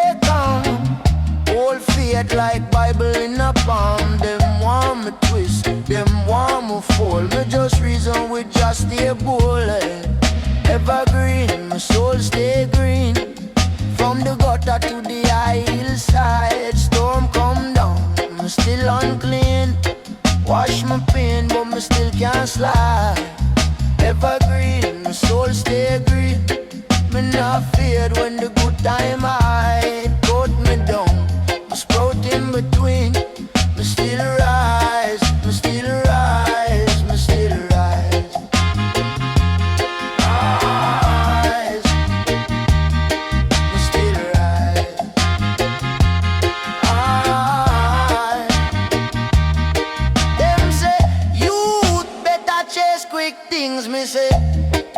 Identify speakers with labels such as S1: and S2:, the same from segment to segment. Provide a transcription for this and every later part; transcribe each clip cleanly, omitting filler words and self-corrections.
S1: stay calm. Hold faith like Bible in a palm. Them want me twist, them want me fall. Me just reason with just stay bold. Evergreen, my soul stay green. From the gutter to the high hillside. Storm come down, me still unclean. Wash my pain, but me still can't slide. Evergreen, my soul stay green. Me not feared when the good time high. Cut me down, me sprout in between. Me still rise, me still rise, me still rise. Rise, me still rise. Rise. Them say youth better chase quick things. Me say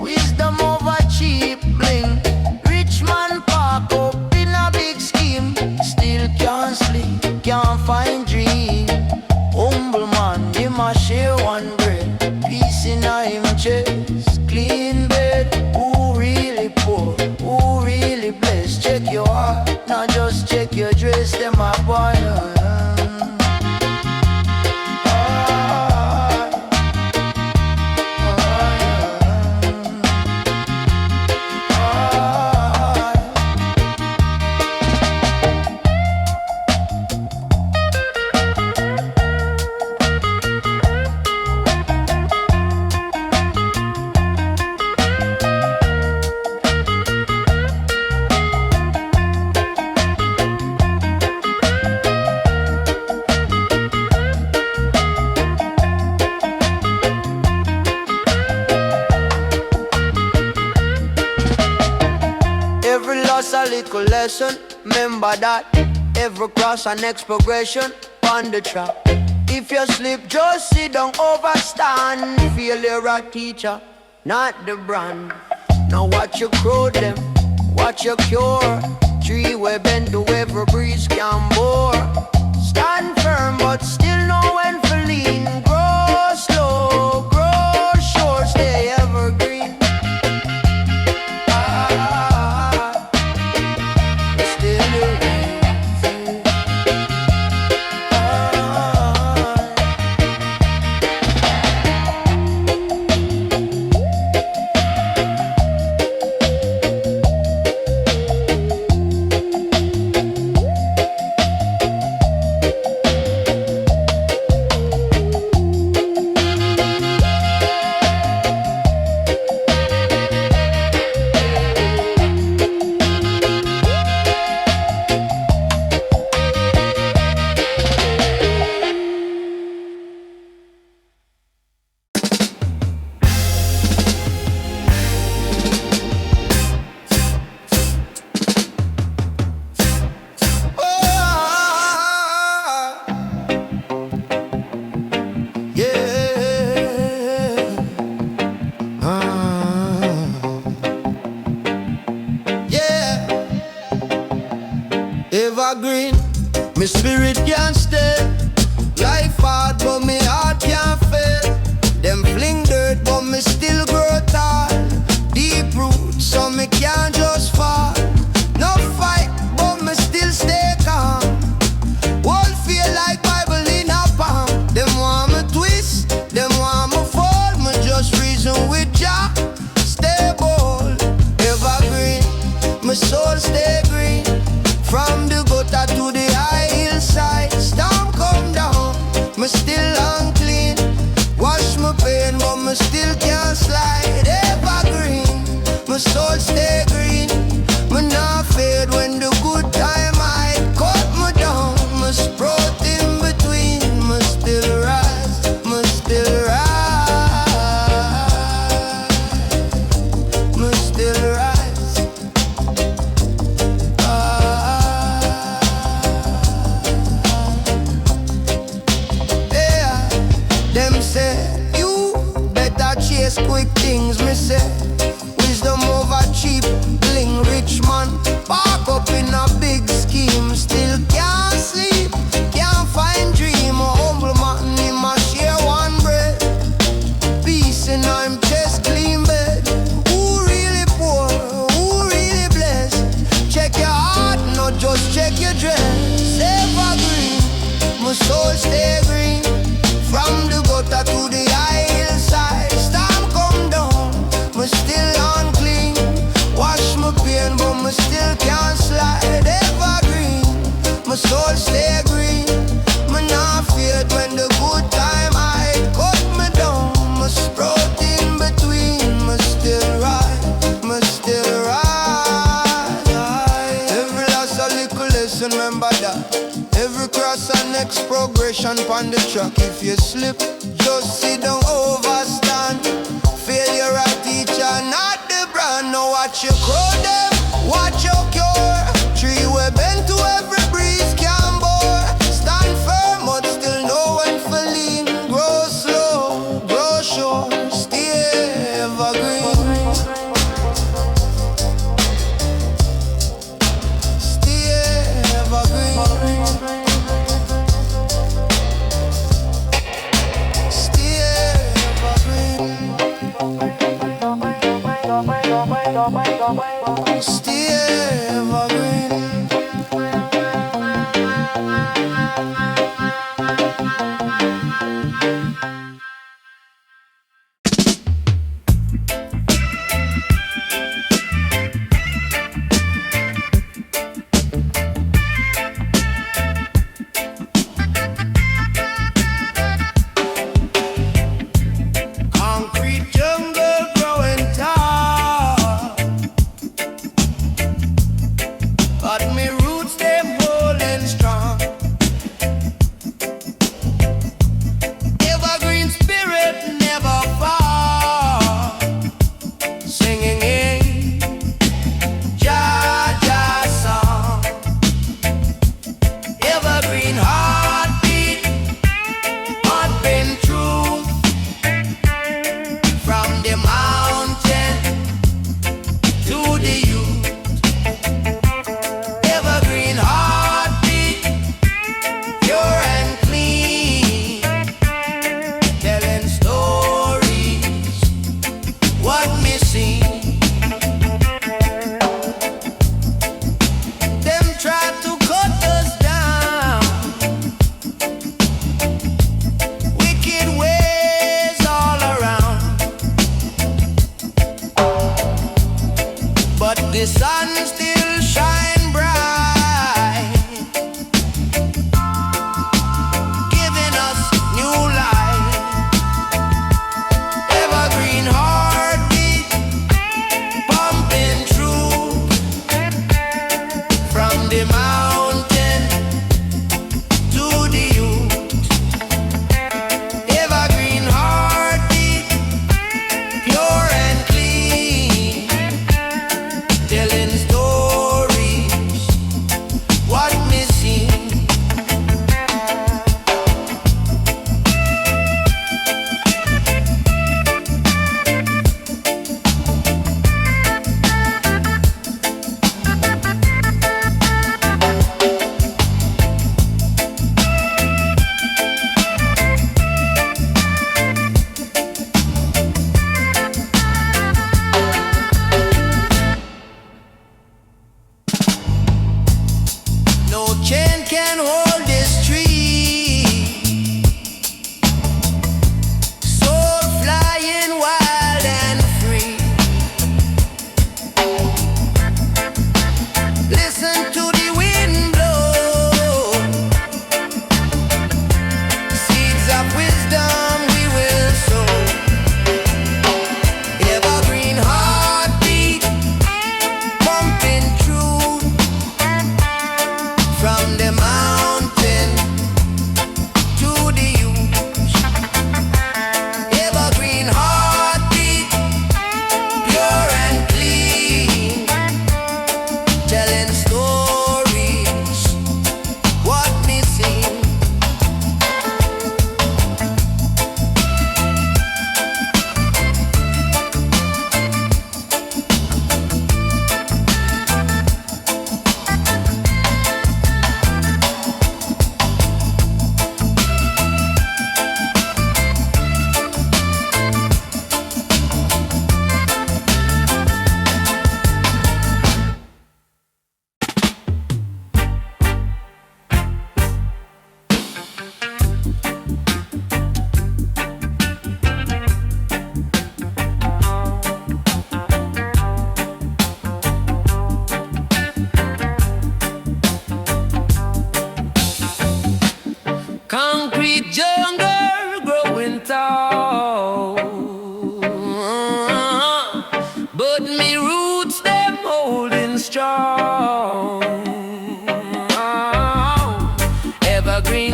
S1: wisdom over cheap bling. Rich man park up in a big scheme. Still can't sleep, can't find dream. Humble man, him a share one bread. Peace in a him chest, clean bed. Who really poor, who really blessed? Check your heart, not just check your dress. Them a boy. Every loss a little lesson. Remember that. Every cross a next progression on the track. If you slip, just sit down, overstand. Failure a teacher, not the brand. Now watch you grow them, watch you cure. Tree we bend to every breeze can bore. Stand firm but still know when to lean. Grow slow, grow short, stay evergreen. Still the reason. Evergreen, my spirit can't stay. Life hard but my heart can't fail. Them fling dirt but me still grow tall. Deep roots so me can't just fall. No fight but me still stay calm. Whole feel like Bible in a palm. Them want me twist, them want me fall. Me just reason with Jah, stay bold. Evergreen, my soul stay green. From the gutter to the high hillside. Storm come down, me still unclean. Wash my pain but me still can't slide. Evergreen, my soul stay green. listen, remember that every cross and next progression on the track. If you slip, just sit down, overstand. Failure a teacher, not the brand. Now watch you grow them, watch your cure. Tree we bend to every breeze can bore. Stand firm, but still know when to lean. Grow slow, grow sure, stay evergreen. Stay evergreen. Concrete jungle growing tall, but me roots them holding strong. Evergreen spirit never fall. Singing in Jah Jah song. Evergreen heartbeat, heart been true. From the mountain to the youth. Evergreen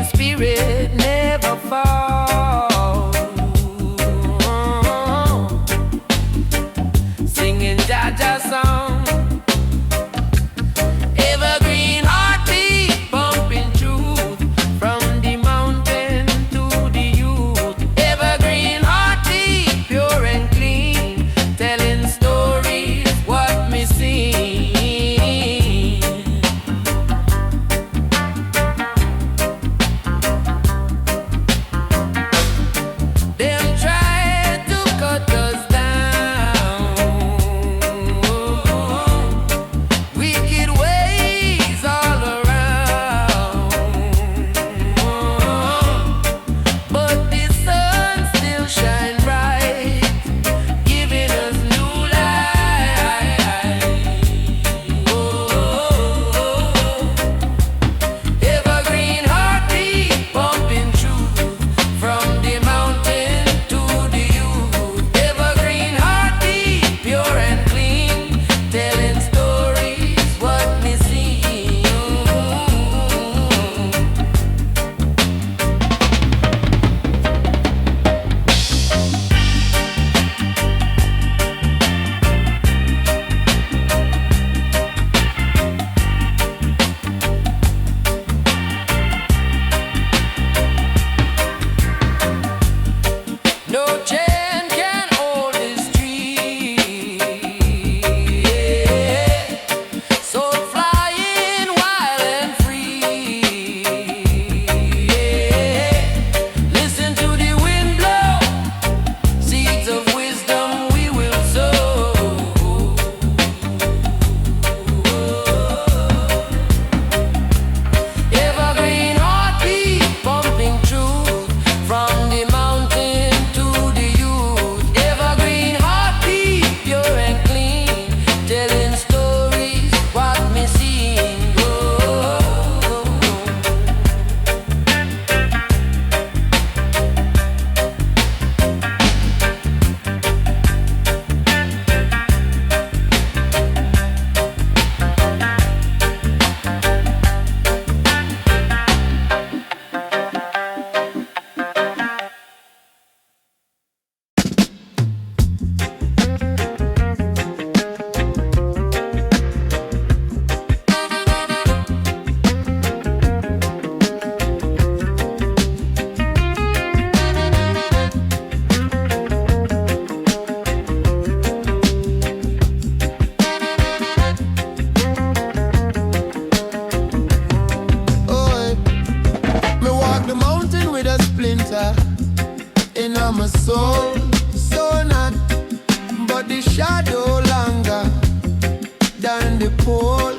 S1: spirit never falls. Singing Jaja song. Evergreen heartbeat pumping truth from the mountain to the youth. Evergreen heartbeat pure and clean, telling stories what me see. Them try to cut us down, wicked ways all around, but the sun still shine bright, giving us new life. Evergreen heartbeat pumping truth from the mountain to the youth. Evergreen heartbeat pure and clean, telling stories what me see. No chain can hold this tree. So flying wild and free. Listen to the wind blow. Seeds of wisdom we will sow. Evergreen heartbeat pumping truth from the mountain to the youth. Evergreen heartbeat pure and clean, telling stories what me seen. Oi, me walk the mountain with a splinter in my soul, so not, but the shadow longer than the pole.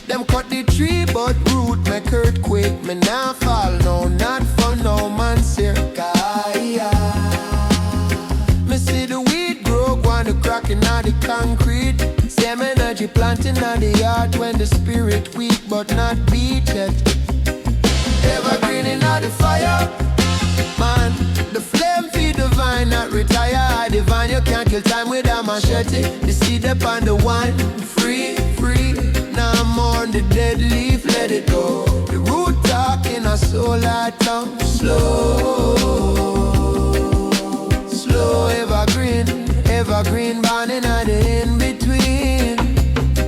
S1: Them cut the tree, but root make earthquake. Me nah fall, no, not for no man circa. Me see the weed grow, go the crack in the concrete. Same energy planting in the yard when the spirit weak, but not beat yet. Evergreen in the fire, man. The flame feed divine, not retire. Divine, you can't kill time with a machete. The seed upon the wine, free, free. Now I'm on the dead leaf, let it go. The root talking a soul I tongue. Slow, slow, evergreen, evergreen, burning at the in between.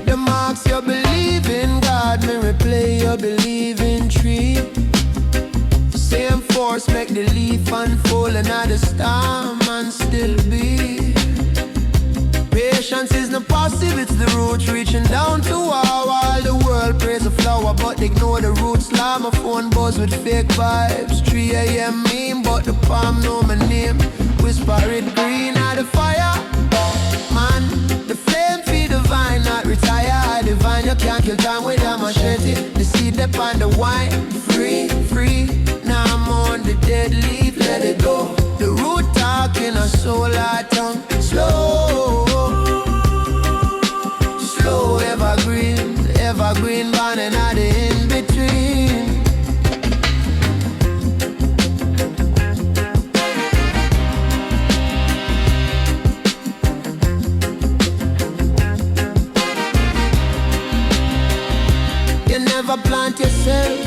S1: The marks you believe in, God, me replay your believing tree. Same force make the leaf unfold, another storm and still be. Patience is not passive, it's the roots reaching down to our while the world praise a flower, but ignore the roots. Slam my phone buzz with fake vibes. 3 a.m. meme, but the palm know my name. Whisper it green at the fire, man. The flame feed divine, not retire. Divine, you can't kill time with a machete. The seed upon the wine, free, free. Now I'm on the dead leaf, let it go. The root talking a soul I tongue. Slow, slow, evergreen, evergreen, burning at the in between. You never plant yourself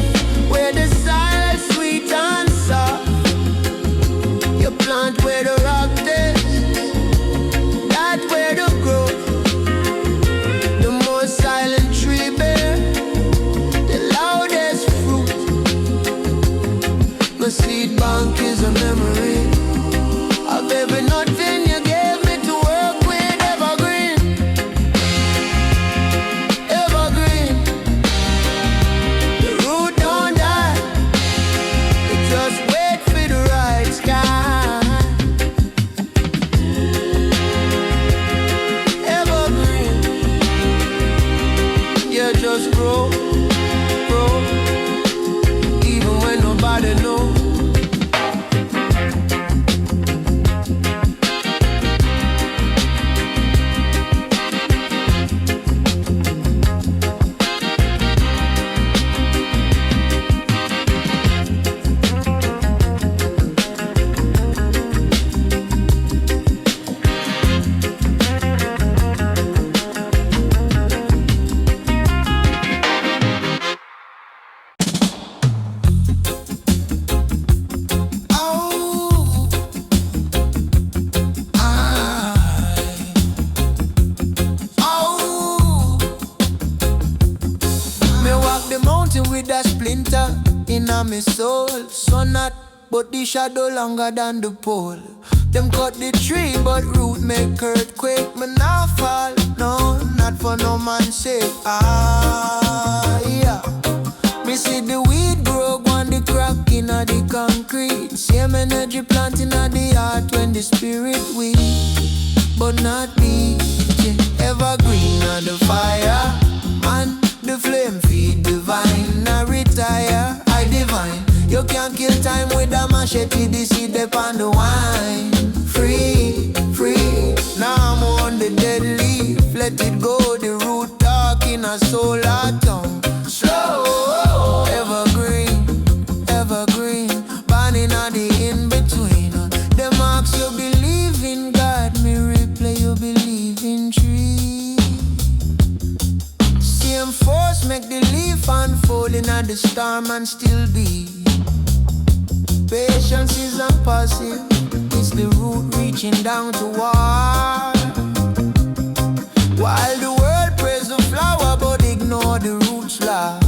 S1: where the soil sweet and soft. You plant where the rock is, that where the growth. The more silent tree bear, the loudest fruit. My seed bank is a memory of every nothing you gave me to work with. Evergreen, evergreen. The root don't die, it just wait for the right sky. Evergreen, you just grow, grow, even when nobody knows. With a splinter in my soul, so not, but the shadow longer than the pole. Them cut the tree, but root make earthquake. Me not fall, no, not for no man's sake. Yeah. Me see the weed grow on the crack in the concrete. Same energy planting at the heart when the spirit weak, but not me. Evergreen on the fire, and the flame feed divine. I retire, I divine. You can't kill time with a machete. The seed upon the wine. Free, free. Now I'm on the dead leaf. Let it go. The root talk in a solar tongue. Slow, evergreen, evergreen. Burning on the in between. The marks you believe in God. Me replay you believe in tree. Same force make the leaf unfolding at the storm and still be. Patience is impassive. It's the root reaching down to war. While the world praise the flower but ignore the roots law.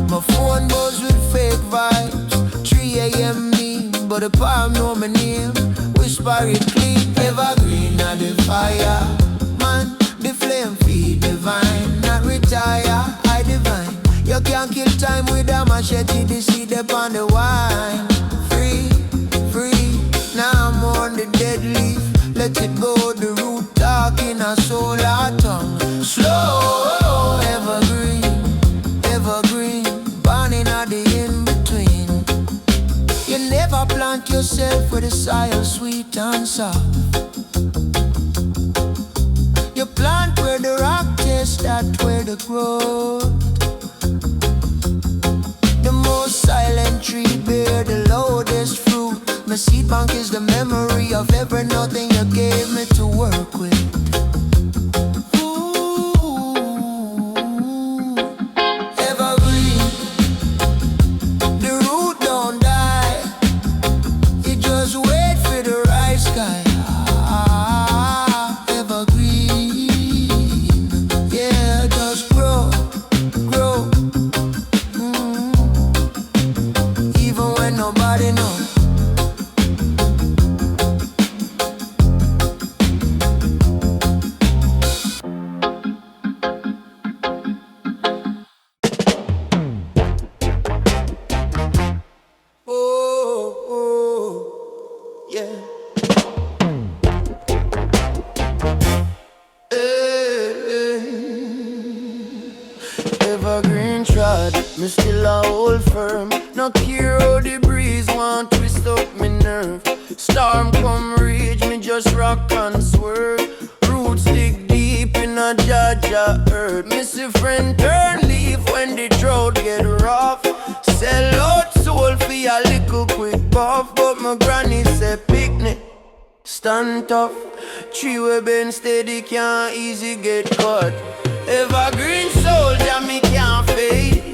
S1: My phone buzz with fake vibes. 3 a.m. me, but the palm know my name. Whisper it clean. Evergreen at the fire, man. The flame feed divine, not retire, I divine. You can't kill time with a machete, the seed upon the wine. Free, free, now I'm on the dead leaf. Let it go, the root talk in a solar tongue. Slow, evergreen, evergreen. Burning at the in-between. You never plant yourself where the soil sweet and soft. You plant where the rock tastes, that where the growth. The most silent tree bear the loudest fruit. My seed bank is the memory of every nothing you gave me to work with. Ooh, evergreen. The root don't die, it just wait for the right sky. Evergreen trod, me still a hold firm. No care how the breeze want twist up me nerve. Storm come rage, me just rock and swerve. Roots dig deep in a Jaja earth. Miss a friend turn leaf when the drought get rough. Sell out soul for a little quick puff. But my granny said picnic, stand tough. Tree we been steady can't easy get cut. Evergreen soldier me can't fade.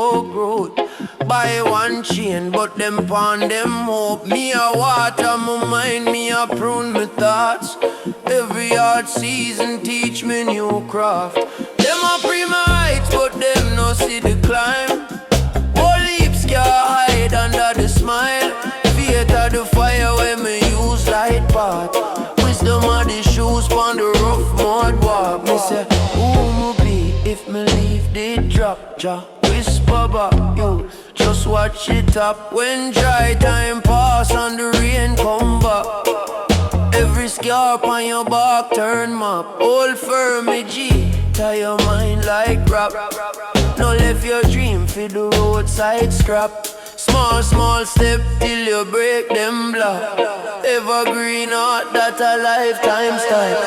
S1: slow growth. Buy one chain, but them pawn them hope. Me a water my mind, me a prune my thoughts. Every hard season teach me new craft. Them a pre my heights, but them no see the climb. All lips can't hide under the smile. Faith of the fire when me use light path. Wisdom of the shoes on the rough mud walk. Me say, who me be if me leave the drop? Ja whisper back, you just watch it up. When dry time pass and the rain come back, every scar on your back turn map. Hold firm, me G, tie your mind like rap. No left your dream for the roadside scrap. Small, small step till you break them block. Evergreen art, that a lifetime style.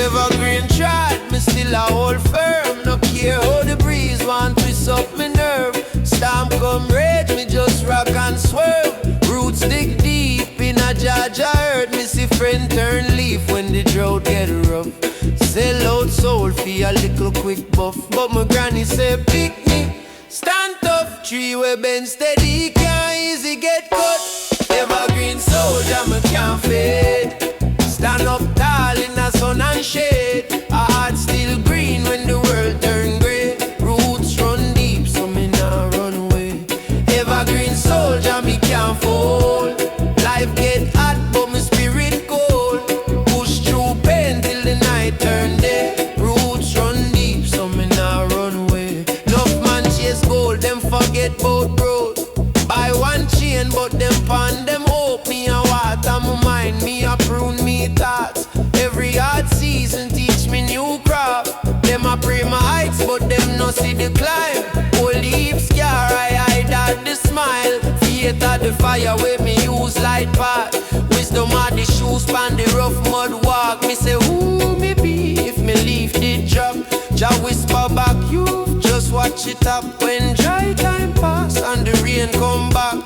S1: Evergreen tried, me still a hold firm. No care how the breeze want twist up me nerve. Storm come rage, me just rock and swerve. Roots dig deep in a Georgia earth. Me see friend turn leaf when the drought get rough. Sell out soul for a little quick buff. But my granny said pick me, stand tough. Tree we bend steady, can't easy get cut. Evergreen soldier, me can't fade. Stand up tall in the sun and shade. Our heart still green when the world turn grey. Roots run deep, so me not run away. Evergreen soldier, me can't fold. Life get hot, but my spirit cold. Push through pain till the night turn day. Roots run deep, so me not run away. Enough man chase gold, them forget about growth. Buy one chain, but them pawn them hope. Me a water my mind, me a prune me thoughts. Every hard season teach me new crop. Them a pray my heights, but them no see the climb. Old leaves scar, I hide at the smile. Faith of the fire where me use light path. Wisdom of the shoes pan the rough mud walk. Me say who me be if me leave the drop. Jah whisper back, you just watch it up. When dry time pass and the rain come back,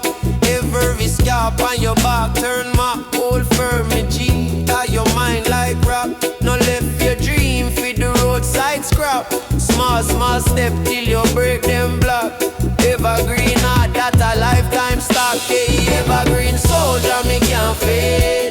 S1: every scar on your back turn my hold firm, me G. Tie your mind like rap. No left your dream for the roadside scrap. Small, small step till you break them block. Evergreen heart, that a lifetime stock. Hey, evergreen soldier, me can't fade.